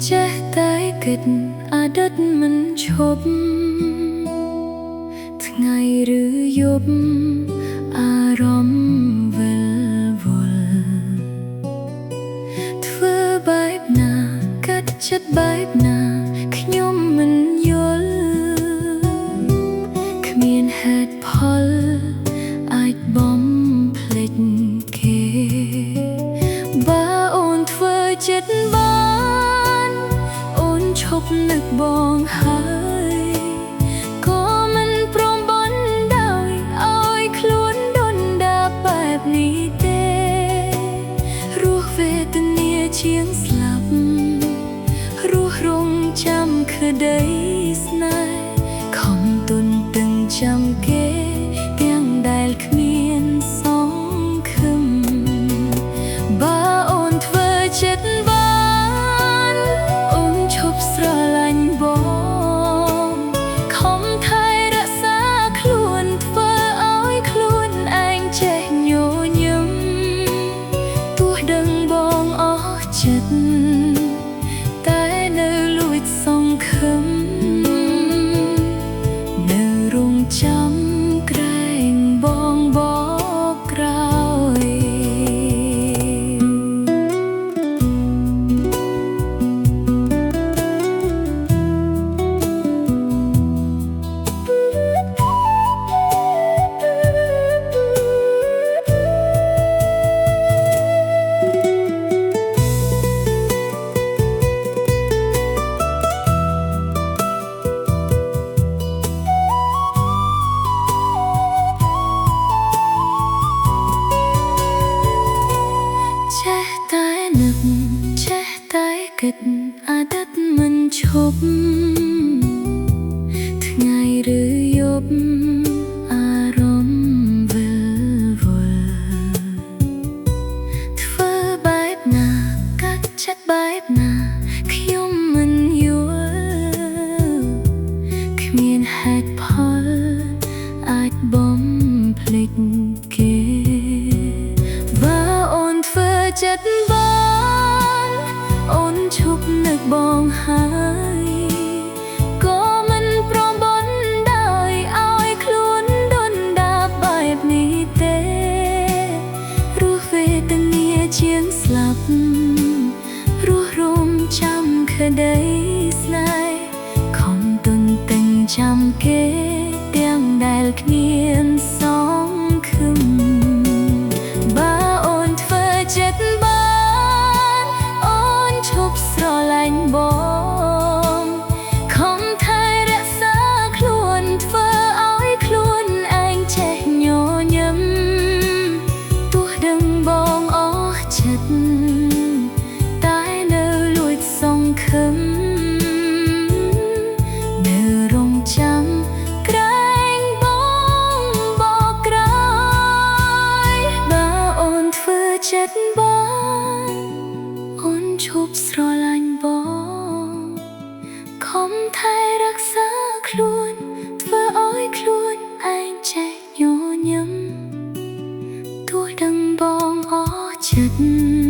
ចេះតែគិតអតីតមិនឈប់ថ្ងៃឬយប់អារម្មណ៍វិលវល់ធ្វើបែបណាកាត់ចិត្តបែបណាខ្ញុំមិនយល់គ្មានហេតុផលអាចបំភ្លេចគេបើអូនធ្វើចិត្តឈប់នឹកបងហើយក៏មិនព្រមបន់ដោយឲ្យខ្លួនដុនដាបែបនេះទេរស់វេទនាជាងស្លាប់រស់រងចាំក្តីស្នេហ៍ខំទុនទឹងចាំគេទាំងដែលគ្មានសង្ឃឹមបើអូនធ្វើចិត្តតែនៅលួចសង្ឃឹមនៅរងចាំក្រែងបងបកក្រោយគិតអតីតមិនឈប់ថ្ងៃឬយប់អារម្មណ៍វិលវល់ធ្វើបែបណាកាត់ចិត្តបែបណាខ្ញុំមិនយល់គ្មានហេតុផលអាចបំភ្លេចគេបើអូនធ្វើចិត្តអូនឈប់នឹកបងហើយក៏មិនព្រមបន់ដោយឲ្យខ្លួនដុនដាបែបនេះទេរស់វេទនាជាងស្លាប់រស់រងចាំក្តីស្នេហ៍ខំទុនទឹងចាំគេទាំងដែលគ្មានសង្ឃឹមបើអូនធ្វើចិត្តស្រឡាញ់បងខំថែរក្សាខ្លួនធ្វើឲ្យខ្លួនឯងចេះញញឹមទោះដឹងបងអស់ចិត្តតែនៅលួចសង្ឃឹមនៅរងចាំក្រែងបងបកក្រោយបើអូនធ្វើចិត្តបងអូនឈប់ស្រឡាញ់បងខំថែរក្សាខ្លួនធ្វើឲ្យខ្លួនឯងចេះញញឹមទោះដឹងបងអស់ចិត្ត